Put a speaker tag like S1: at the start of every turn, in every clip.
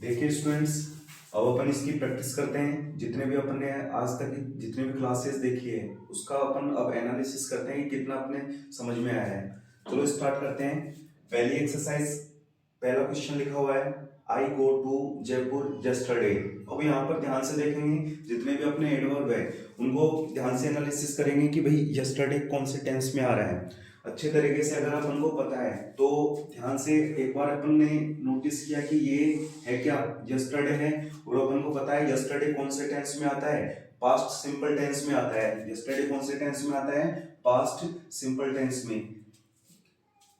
S1: देखिए स्टूडेंट्स, अब अपन इसकी प्रैक्टिस करते हैं। जितने भी अपन ने आज तक जितने भी क्लासेस देखी है उसका अपन अब एनालिसिस करते हैं कि कितना अपने समझ में आया है। चलो स्टार्ट करते हैं। पहली एक्सरसाइज, पहला क्वेश्चन लिखा हुआ है, आई गो टू जयपुर यस्टरडे। अब यहाँ पर ध्यान से देखेंगे, जितने भी अपने एडवर्ब है उनको ध्यान से एनालिसिस करेंगे कि भाई यस्टरडे कौन से टेंस में आ रहा है। अच्छे तरीके से अगर अपन को पता है तो ध्यान से एक बार अपन ने नोटिस किया कि ये है क्या, यस्टरडे है। और अपन को पता है यस्टरडे कौन से टेंस में आता है, पास्ट सिंपल टेंस में आता है। यस्टरडे कौन से टेंस में आता है, पास्ट सिंपल टेंस में।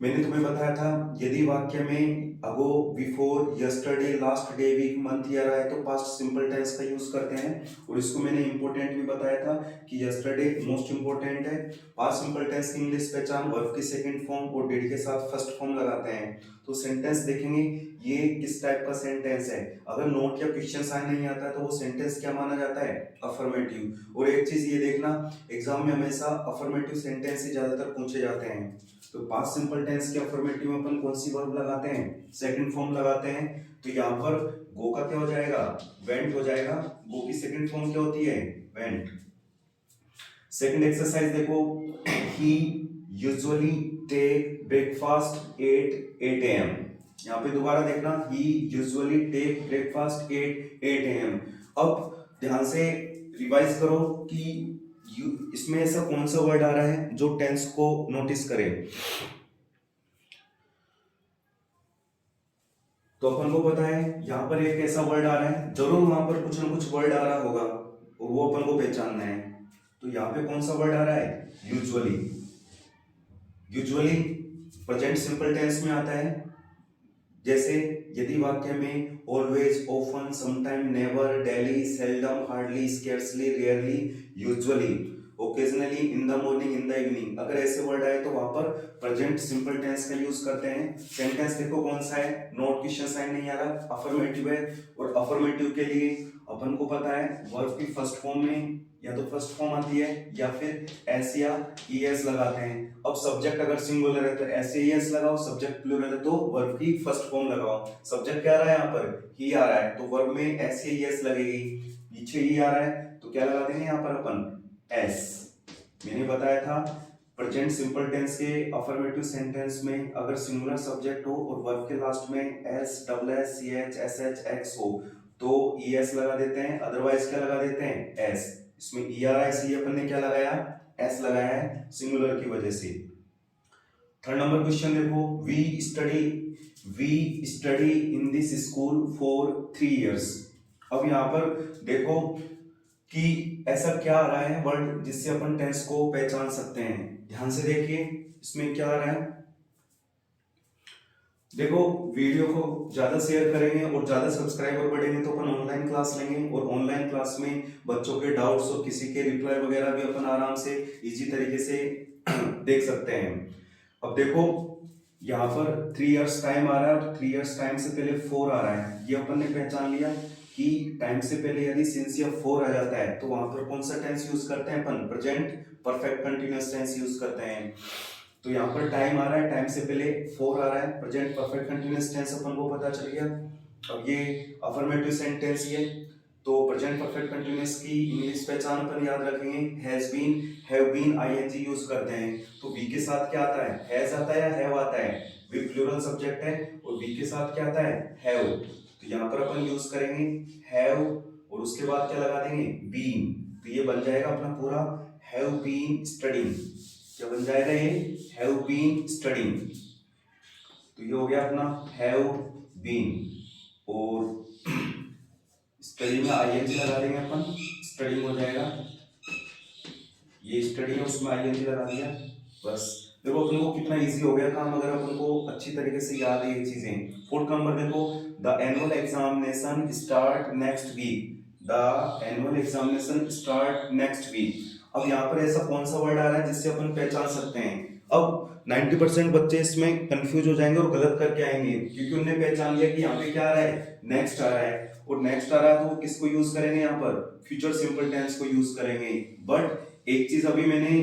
S1: मैंने तुम्हें बताया था यदि वाक्य में ago, before, yesterday, last day, week, month year आए तो पास्ट सिंपल टेंस का यूज करते हैं। और इसको मैंने इंपॉर्टेंट भी बताया था कि यस्टरडे मोस्ट इंपॉर्टेंट है। पास्ट सिंपल टेंस की इंग्लिश पहचान वर्ब की सेकंड फॉर्म और डेड के साथ फर्स्ट फॉर्म लगाते हैं। तो सेंटेंस देखेंगे ये किस टाइप का सेंटेंस है। अगर नोट या क्वेश्चन साइन नहीं आता है तो वो सेंटेंस क्या माना जाता है, अफर्मेटिव। और एक चीज ये देखना, एग्जाम में हमेशा अफर्मेटिव सेंटेंस ही ज्यादातर पूछे जाते हैं। तो पास्ट सिंपल टेंस के अफर्मेटिव में अपन कौन सी वर्ब लगाते हैं, सेकंड फॉर्म लगाते हैं। तो यहाँ पर गो का क्या हो जाएगा, वेंट हो जाएगा। गो की सेकंड फॉर्म क्या होती है, वेंट। सेकंड एक्सरसाइज देखो, he usually take breakfast at 8 AM। यहाँ पे दोबारा देखना, he usually take breakfast at 8 AM। अब ध्यान से रिवाइज करो कि इसमें ऐसा कौन सा वर्ड आ रहा है जो टेंस को नोटिस करे। तो अपन को पता है यहाँ पर एक ऐसा वर्ड आ रहा है, जरूर वहां पर कुछ ना कुछ वर्ड आ रहा होगा और वो अपन को पहचानना है। तो यहाँ पे कौन सा वर्ड आ रहा है, usually. Usually present simple tense में आता है। जैसे यदि वाक्य में always, often, sometime, never, daily, seldom, hardly, scarcely, rarely, usually, occasionally, in the morning, in the evening, अगर ऐसे वर्ड आए तो वहां पर प्रेजेंट सिंपल टेंस का यूज करते हैं। सेंटेंस देखो कौन सा है, नोट क्वेश्चन साइन नहीं आ रहा, अफर्मेटिव है। और अफर्मेटिव के लिए अपन को पता है वर्ब की फर्स्ट फॉर्म में या तो फर्स्ट फॉर्म आती है या फिर एस या ईएस लगाते हैं। अब सब्जेक्ट अगर सिंगुलर है तो एस या ईएस लगाओ, सब्जेक्ट प्लूरल है तो वर्ब की फर्स्ट फॉर्म लगाओ। सब्जेक्ट क्या आ रहा है, यहाँ पर ही आ रहा है तो वर्ब में एस या ईएस लगेगी। पीछे ही आ रहा है तो क्या लगा देंगे यहाँ पर अपन, एस। मैंने बताया था प्रेजेंट सिंपल टेंस के अफर्मेटिव सेंटेंस में अगर सिंगुलर सब्जेक्ट हो और वर्ब के लास्ट में S, double S, C H, S H, X हो तो ई एस लगा देते हैं, अदरवाइज क्या लगा देते हैं, एस। इसमें ई आर आई सी अपन ने क्या लगाया, एस लगाया है सिंगुलर की वजह से। थर्ड नंबर क्वेश्चन देखो, we study in this school for 3 years। अब यहाँ पर देखो कि ऐसा क्या आ रहा है वर्ड जिससे अपन टेंस को पहचान सकते हैं। ध्यान से देखिए इसमें क्या आ रहा है। देखो वीडियो को ज्यादा शेयर करेंगे और ज्यादा सब्सक्राइबर बढ़ेंगे तो अपन ऑनलाइन क्लास लेंगे और ऑनलाइन क्लास में बच्चों के डाउट्स और किसी के रिप्लाई वगैरह भी अपन आराम से इजी तरीके से देख सकते हैं। अब देखो यहाँ पर 3 years टाइम आ रहा है और 3 years टाइम से पहले 4 आ रहा है, ये अपन ने पहचान लिया कि टाइम से पहले यदि सिंस या 4 आ जाता है तो वहां पर कौन सा टेंस यूज करते हैं अपन, present perfect continuous tense use करते हैं। तो यहाँ पर टाइम आ रहा है, टाइम से पहले 4 आ रहा है, प्रेजेंट परफेक्ट कंटिन्यूअस टेंस अपन को पता चल गया। अब ये अफर्मेटिव सेंटेंस ये, तो प्रेजेंट परफेक्ट कंटिन्यूअस की इंग्लिश पहचान अपन याद रखेंगे, has been, have been, I N G use करते हैं। तो बी के साथ क्या आता है, हैज आता है या हैव आता है, वी प्लूरल सब्जेक्ट है और बी के साथ क्या आता है, हैव। तो यहाँ पर अपन यूज करेंगे हैव और उसके बाद क्या लगा देंगे, बीन। तो ये बन जाएगा अपना पूरा हैव बीन स्टडीइंग। क्या बन जाएगा ये, हैव बीन स्टडीइंग। तो ये हो गया अपना हैव बीन और स्टडी में आईएनजी लगा देंगे अपन, स्टडी हो जाएगा। ये स्टडी है उसमें आईएनजी लगा दिया, बस। देखो अपन को कितना इजी हो गया काम अगर अपन को अच्छी तरीके से याद है ये चीजें। फोर्थ नंबर देखो, the annual examination start next week, the annual examination start next week. अब यहाँ पर ऐसा कौन सा वर्ड आ रहा है जिससे अपन पहचान सकते हैं। अब 90% बच्चे इसमें कंफ्यूज हो जाएंगे और गलत करके आएंगे क्योंकि उन्होंने पहचान लिया कि यहाँ पे क्या आ रहा है, नेक्स्ट आ रहा है। और नेक्स्ट आ रहा है तो किसको यूज करेंगे, यहाँ पर फ्यूचर सिंपल टेंस को यूज करेंगे। बट एक चीज अभी मैंने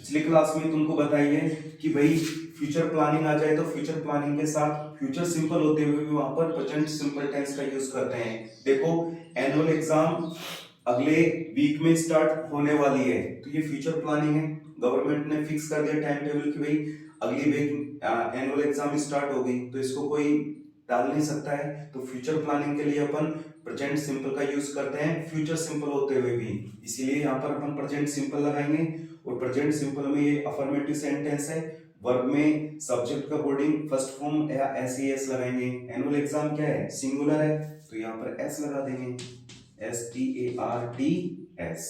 S1: पिछली क्लास में तुमको बताइए कि भाई फ्यूचर प्लानिंग आ जाए तो फ्यूचर प्लानिंग के साथ फ्यूचर सिंपल होते हुए भी वहां पर प्रेजेंट सिंपल टेंस का यूज करते हैं। देखो एनुअल एग्जाम अगले वीक में स्टार्ट होने वाली है, तो ये फ्यूचर प्लानिंग है। गवर्नमेंट ने फिक्स कर दिया टाइम टेबल कि भाई अगली वीक एनुअल एग्जाम स्टार्ट होगी, तो इसको कोई टाल नहीं सकता है। तो फ्यूचर प्लानिंग के लिए अपन प्रेजेंट सिंपल का यूज करते हैं फ्यूचर सिंपल होते हुए भी, इसीलिए यहाँ पर अपन प्रेजेंट सिंपल लगाएंगे। और प्रेजेंट सिंपल में ये अफर्मेटिव सेंटेंस है, वर्ब में सब्जेक्ट का वर्डिंग फर्स्ट फॉर्म या एस लगाएंगे। एनुअल एग्जाम क्या है, सिंगुलर है, तो यहाँ पर एस लगा देंगे, STARTS।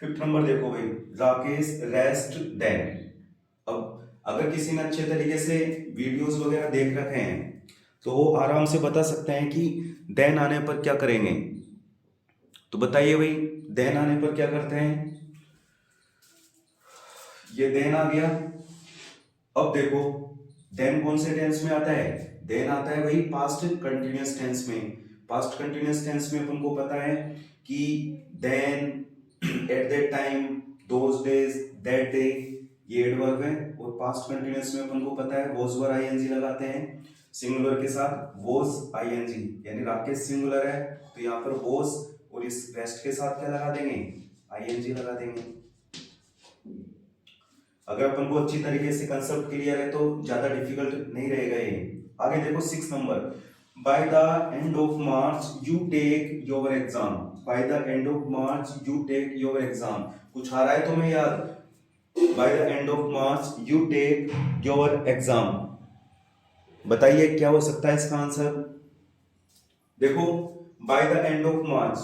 S1: फिफ्थ नंबर देखो भाई, राकेश रेस्ट देन। अब अगर किसी ने अच्छे तरीके से वीडियोस वगैरह देख रखे हैं तो वो आराम से बता सकते हैं कि देन आने पर क्या करेंगे। तो बताइए भाई, देन आने पर क्या करते हैं। ये देन आ गया। अब देखो देन कौन से टेंस में आता है, देन आता है भाई पास्ट कंटिन्यूअस टेंस में। पास्ट कंटिन्यूअस टेंस में अपन को पता है कि then, at that time, those days, that day, ये एडवर्ब है। और पास्ट कंटिन्यूअस में अपन को पता है वॉज वर आईएनजी लगाते हैं सिंगुलर के साथ, वॉज आईएनजी, यानी राकेश सिंगुलर है तो यहाँ पर वॉज, और इस रेस्ट के साथ क्या लगा देंगे, आईएनजी लगा देंगे। अगर अपन को अच्छी तरीके से कंसेप्ट क्लियर है तो ज्यादा डिफिकल्ट नहीं रहेगा ये। आगे देखो 6 number, by the end of March you take your exam. By the end of March you take your exam, कुछ आ रहा है तुम्हें याद। By the end of March you take your exam, बताइए क्या हो सकता है इसका आंसर। देखो by the end of March,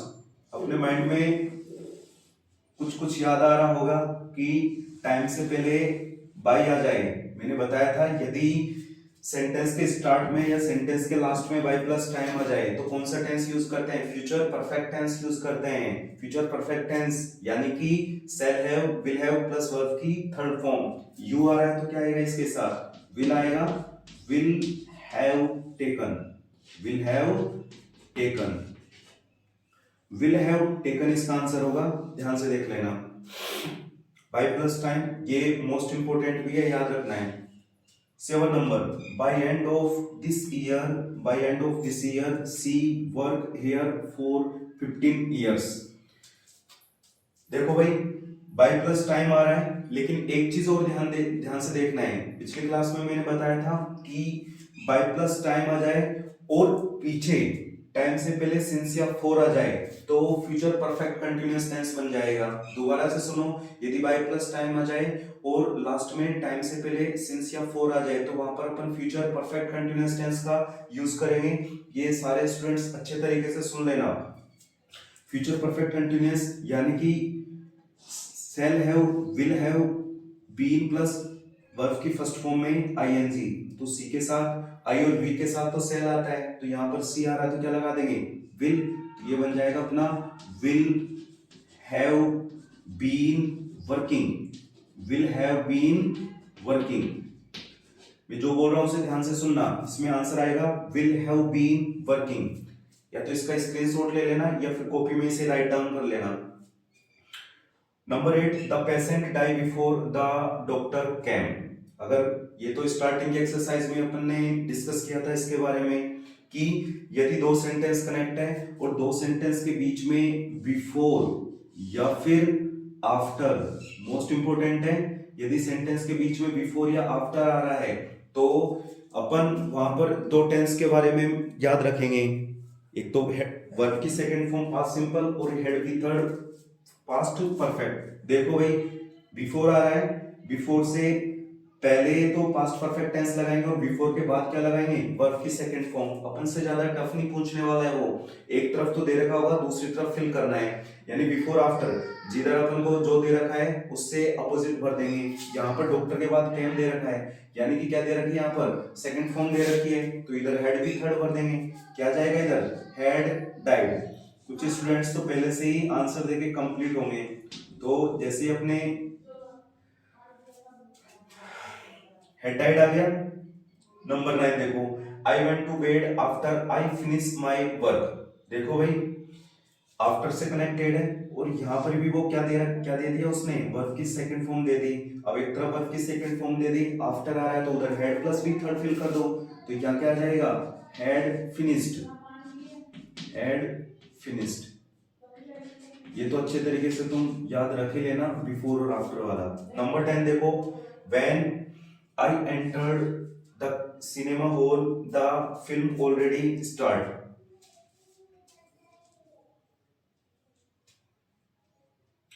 S1: अपने माइंड में कुछ कुछ याद आ रहा होगा कि टाइम से पहले बाय आ जाए। मैंने बताया था यदि सेंटेंस के स्टार्ट में या सेंटेंस के लास्ट में बाय प्लस टाइम आ जाए तो कौन सा टेंस यूज करते हैं, फ्यूचर परफेक्ट टेंस यूज करते हैं। फ्यूचर परफेक्ट टेंस यानी कि shall have, will have plus verb की थर्ड फॉर्म। यू आ रहा है तो क्या आएगा इसके साथ, विल आएगा, will have taken, will have taken, will have taken इसका आंसर होगा। ध्यान से देख लेना, बाय प्लस टाइम ये मोस्ट इंपोर्टेंट भी है, याद रखना है। 7 number, by end of this year, by end of this year she work here for 15 years. देखो भाई बाय प्लस टाइम आ रहा है, लेकिन एक चीज और ध्यान से देखना है। पिछली क्लास में मैंने बताया था कि बाय प्लस टाइम आ जाए और पीछे टाइम से पहले सिंस या फोर आ जाए तो फ्यूचर परफेक्ट कंटिन्यूअस टेंस बन जाएगा। दोबारा से सुनो, यदि बाय प्लस टाइम आ जाए और लास्ट में टाइम से पहले सिंस या फोर आ जाए तो वहां पर अपन फ्यूचर परफेक्ट कंटिन्यूअस टेंस का यूज करेंगे। ये सारे स्टूडेंट्स अच्छे तरीके से सुन लेना। फ्यूचर परफेक्ट कंटिन्यूअस यानी कि shall have, will have, been plus verb की फर्स्ट फॉर्म में आईएनजी, तो सी के साथ, आई और वी के साथ तो सेल आता है, तो यहाँ पर सी आ रहा है तो क्या लगा देंगे, विल। ये बन जाएगा अपना will have been working, will have been working. मैं जो बोल रहा हूं उसे ध्यान से सुनना, इसमें आंसर आएगा विल हैव बीन वर्किंग। या तो इसका स्क्रीनशॉट ले लेना या फिर कॉपी में इसे राइट डाउन कर लेना। Number 8, the patient die before the doctor came. अगर ये तो स्टार्टिंग की एक्सरसाइज में अपन ने डिस्कस किया था इसके बारे में कि यदि दो सेंटेंस कनेक्ट है और दो सेंटेंस के बीच में बिफोर या फिर आफ्टर, मोस्ट इंपोर्टेंट है, यदि सेंटेंस के बीच में बिफोर या आफ्टर आ रहा है तो अपन वहां पर दो टेंस के बारे में याद रखेंगे। एक तो वर्ब की सेकंड फॉर्म पास्ट सिंपल और हेड की थर्ड पास्ट परफेक्ट। देखो भाई बिफोर आ रहा है, बिफोर से पहले तो पास्ट परफेक्ट टेंस लगाएंगे और बिफोर के बाद क्या लगाएंगे, वर्ब की सेकंड फॉर्म। अपन से ज्यादा टफ नहीं पूछने वाला है वो, एक तरफ तो दे रखा होगा दूसरी तरफ फिल करना है, यानी बिफोर आफ्टर जिधर अपन को जो दे रखा है उससे अपोजिट भर देंगे। यहाँ पर डॉक्टर के बाद कैम दे रखा है, यानी कि क्या दे रखी है, यहाँ पर सेकंड फॉर्म दे रखी है, तो इधर हेड भी थर्ड भर देंगे। क्या जाएगा इधर, हेड डाइड। कुछ स्टूडेंट्स तो पहले से ही आंसर देके कंप्लीट होंगे, तो जैसे अपने हेड डाइड आ गया। नंबर 9 देखो, I went to bed after I finish my work. देखो भाई आफ्टर से कनेक्टेड है, और यहाँ पर भी वो क्या दे दिया उसने, वर्ब की सेकंड फॉर्म दे दी। अब एक तरफ वर्ब की सेकंड फॉर्म दे दी, आफ्टर आ रहा है तो उधर had plus V third fill कर दो, तो क्या क्या आ जाएगा, हैड फिनिश्ड, हैड फिनिश्ड। ये तो अच्छे तरीके से तुम याद रख ही लेना, बिफोर और आफ्टर वाला। नंबर 10 देखो, when I entered the cinema hall the film already start.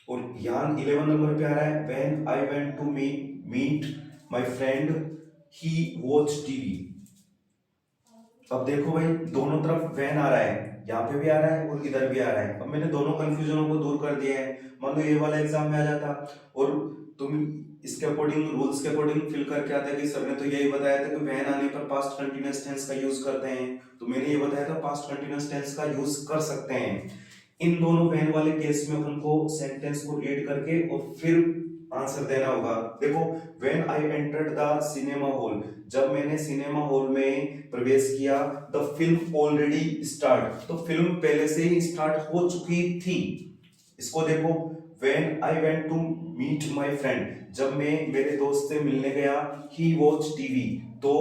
S1: और यहाँ 11 नंबर पे आ रहा है, when I went to meet my friend he watch TV. अब देखो भाई, दोनों तरफ व्हेन आ रहा है, यहाँ पे भी आ रहा है और इधर भी आ रहा है। अब मैंने दोनों कंफ्यूजनों को दूर कर दिया है। मान लो ये वाला एग्जाम में आ जाता और तुम इसके अकॉर्डिंग, रूल्स के अकॉर्डिंग फिल करके आता कि सर ने तो यही बताया था कि व्हेन आने पर पास्ट कंटीन्यूअस टेंस का यूज करते हैं, तो मैंने ये बताया था पास्ट कंटीन्यूअस टेंस का यूज कर सकते हैं। इन दोनों व्हेन वाले केस में अपन को सेंटेंस को रीड करके और फिर आंसर देना होगा। देखो, when I entered the cinema hall, जब मैंने सिनेमा हॉल में प्रवेश किया, द फिल्म ऑलरेडी स्टार्ट, तो फिल्म पहले से ही स्टार्ट हो चुकी थी। इसको देखो, when I went to meet my friend, जब मैं मेरे दोस्त से मिलने गया, ही वॉच टीवी, तो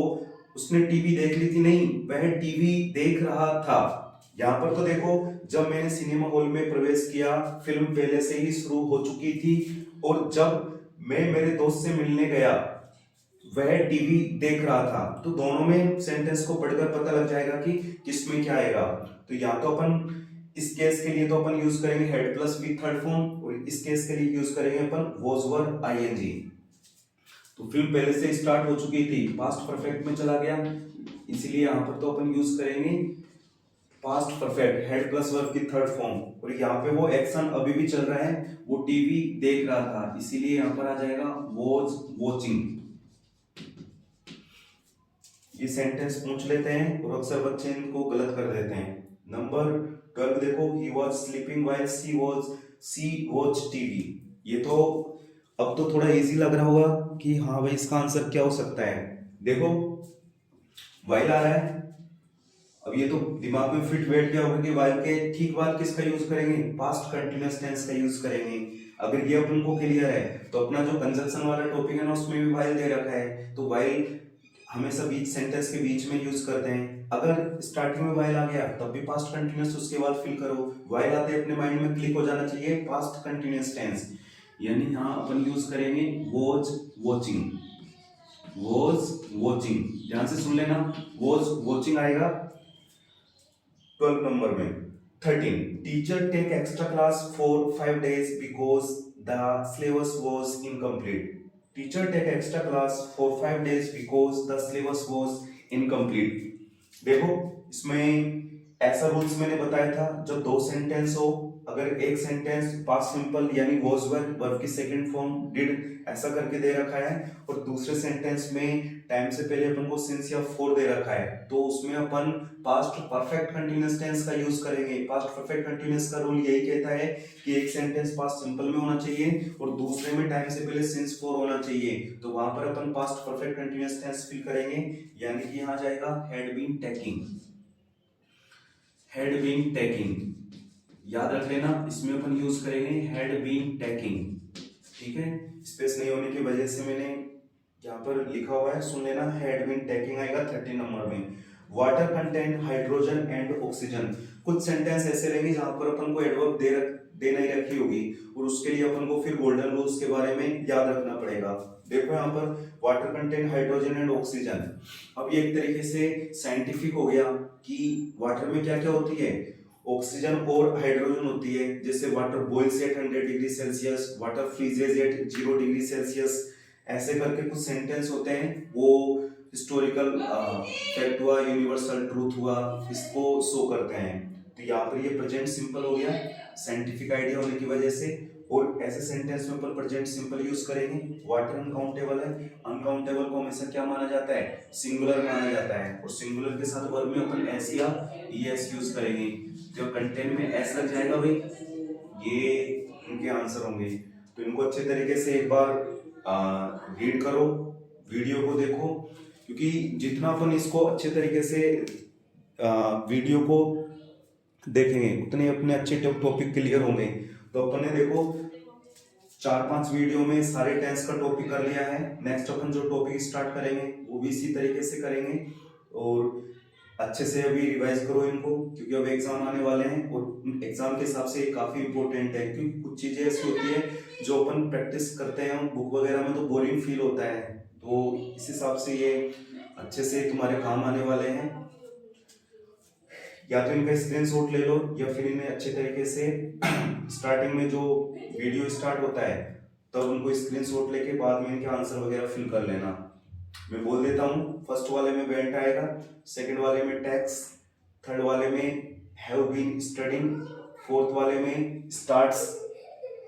S1: उसने टीवी देख ली थी, नहीं, वह टीवी देख रहा था। यहां पर तो देखो, जब मैंने सिनेमा हॉल में प्रवेश किया, फिल्म पहले से ही शुरू हो चुकी थी, और जब मैं मेरे दोस्त से मिलने गया, वह टीवी देख रहा था। तो दोनों में सेंटेंस को पढ़कर पता लग जाएगा कि किसमें क्या आएगा। तो या तो अपन इस केस के लिए तो अपन यूज करेंगे had plus V third form, और इस केस के लिए यूज करेंगे अपन वॉज वर आईएनजी। तो फिल्म पहले से स्टार्ट हो चुकी थी, पास्ट परफेक्ट में चला गया, इसीलिए यहां पर तो अपन यूज करेंगे past perfect, head plus verb की थर्ड फॉर्म। और यहाँ पे वो एक्शन अभी भी चल रहा है, वो टीवी देख रहा था, इसीलिए यहाँ पर आ जाएगा वॉज वॉचिंग। ये सेंटेंस पूछ लेते हैं और अक्सर बच्चे इनको गलत कर देते हैं। नंबर 12 देखो, he was sleeping while she watch TV. ये तो अब तो थोड़ा इजी लग रहा होगा कि हाँ भाई इसका आंसर क्या हो सकता है। देखो, व्हाइल आ रहा है, अब ये तो दिमाग में फिट बैठ गया होगा कि व्हाइल के ठीक बाद किसका यूज करेंगे, पास्ट कंटीन्यूअस टेंस का यूज करेंगे। अगर ये अपन को क्लियर है तो अपना जो कंजक्शन वाला टॉपिक है ना, उसमें भी व्हाइल दे रखा है, तो व्हाइल हमेशा बीच सेंटेंस के बीच में यूज करते हैं। अगर स्टार्टिंग में व्हाइल आ गया तब भी पास्ट कंटीन्यूअस उसके बाद फिल करो। व्हाइल आते अपने माइंड में क्लिक हो जाना चाहिए पास्ट कंटीन्यूअस टेंस, यानी यहाँ अपन यूज करेंगे वॉज वॉचिंग, वॉज वॉचिंग। ध्यान से सुन लेना, वॉज वॉचिंग आएगा 12 नंबर में। 13, teacher take extra class for 5 days because the syllabus was incomplete. Teacher take extra class for 5 days because the syllabus was incomplete. देखो, इसमें ऐसा रूल्स मैंने बताया था, जब दो सेंटेंस हो, अगर एक सेंटेंस पास्ट सिंपल यानी वाज वर, वर्ब की सेकंड फॉर्म डिड ऐसा करके दे रखा है, और दूसरे सेंटेंस में टाइम से पहले अपन को सिंस या फॉर दे रखा है, तो उसमें अपन पास्ट परफेक्ट कंटीन्यूअस टेंस का यूज करेंगे। पास्ट परफेक्ट कंटीन्यूअस का रूल यही कहता है कि एक सेंटेंस पास्ट सिंपल में होना चाहिए और दूसरे में टाइम से पहले सिंस फॉर होना चाहिए, तो वहां पर अपन past perfect continuous tense fill करेंगे, यानी कि यहाँ जाएगा had been taking, had been taking. याद रख लेना, इसमें अपन यूज करेंगे हैड बीन टेकिंग। ठीक है, स्पेस नहीं होने की वजह से मैंने यहाँ पर लिखा हुआ है, सुन लेना, हैड बीन टेकिंग आएगा 13 नंबर में। Water contain hydrogen and oxygen. कुछ सेंटेंस ऐसे रहेंगे जहां पर अपन को एडवर्ब दे नहीं रखी होगी, और उसके लिए अपन को फिर गोल्डन रूल्स के बारे में याद रखना पड़ेगा। देखो यहाँ पर water contain hydrogen and oxygen, अब ये एक तरीके से साइंटिफिक हो गया कि वाटर में क्या क्या होती है, ऑक्सीजन और हाइड्रोजन होती है। जैसे water boils at 100 degree Celsius, water freezes at 0 degree Celsius, ऐसे करके कुछ सेंटेंस होते हैं, वो हिस्टोरिकल फैक्ट हुआ, यूनिवर्सल ट्रूथ हुआ, इसको शो करते हैं। तो यहाँ पर ये प्रेजेंट सिंपल हो गया साइंटिफिक आइडिया होने की वजह से, और ऐसे सेंटेंस में पर प्रेजेंट सिंपल यूज करेंगे। वाटर अनकाउंटेबल है, अनकाउंटेबल को हमेशा क्या माना जाता है, सिंगुलर माना जाता है, और सिंगुलर के साथ वर्ब में अपन एस या ईएस यूज करेंगे। जो कंटेंट में एस लग जाएगा भाई, ये इनके आंसर होंगे। तो इनको अच्छे तरीके से एक बार रीड करो, वीडियो को देखो, क्योंकि जितना अपन इसको अच्छे तरीके से वीडियो को देखेंगे उतने अपने अच्छे टॉपिक क्लियर होंगे। तो अपन ने देखो 4-5 वीडियो में सारे टेंस का टॉपिक कर लिया है। नेक्स्ट अपन जो टॉपिक स्टार्ट करेंगे वो भी इसी तरीके से करेंगे। और अच्छे से अभी रिवाइज करो इनको, क्योंकि अब एग्जाम आने वाले हैं और एग्जाम के हिसाब से ये काफी इंपॉर्टेंट है। क्योंकि कुछ चीजें ऐसी होती है जो अपन प्रैक्टिस करते हैं बुक वगैरह में तो बोरिंग फील होता है, तो इस हिसाब से ये अच्छे से तुम्हारे काम आने वाले हैं। या तो इनका स्क्रीनशॉट ले लो या फिर इन्हें अच्छे तरीके से स्टार्टिंग में जो वीडियो स्टार्ट होता है तब उनको स्क्रीनशॉट लेके बाद में इनके आंसर वगैरह फिल कर लेना। मैं बोल देता हूँ, फर्स्ट वाले में वेंट आएगा, सेकंड वाले में टैक्स, थर्ड वाले में हैव बीन स्टडिंग, फोर्थ वाले में स्टार्ट्स,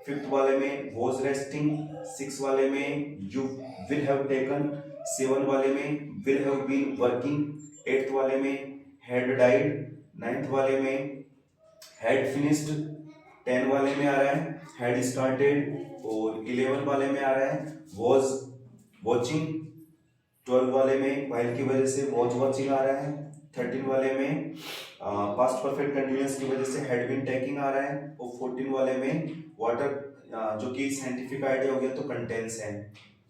S1: फिफ्थ वाले में वॉज रेस्टिंग, सिक्स वाले में you will have taken, seven वाले में will have been working, eighth वाले में हैड डाइड, नाइन्थ वाले में हैड फिनिश्ड, 10 वाले में आ रहा है हैड स्टार्टेड, और 11 वाले में आ रहा है वॉज वॉचिंग, 12 वाले में वाइल की वजह से वॉज वॉचिंग आ रहा है, 13 वाले में पास्ट परफेक्ट कंटिन्यूअस की वजह से हैड बीन टेकिंग आ रहा है, और 14 वाले में वाटर जो कि साइंटिफिक आइडिया हो गया तो कंटेंस है।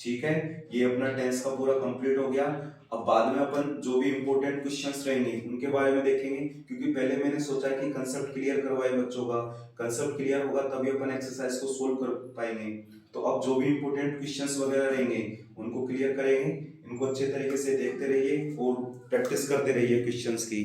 S1: ठीक है, ये अपना टेंस का पूरा कंप्लीट हो गया। अब बाद में अपन जो भी इंपॉर्टेंट क्वेश्चंस रहेंगे उनके बारे में देखेंगे, क्योंकि पहले मैंने सोचा कि कंसेप्ट क्लियर करवाए बच्चों का, कंसेप्ट क्लियर होगा तभी अपन एक्सरसाइज को सोल्व कर पाएंगे। तो अब जो भी इंपॉर्टेंट क्वेश्चंस वगैरह रहेंगे उनको क्लियर करेंगे। इनको अच्छे तरीके से देखते रहिए और प्रैक्टिस करते रहिए क्वेश्चंस की।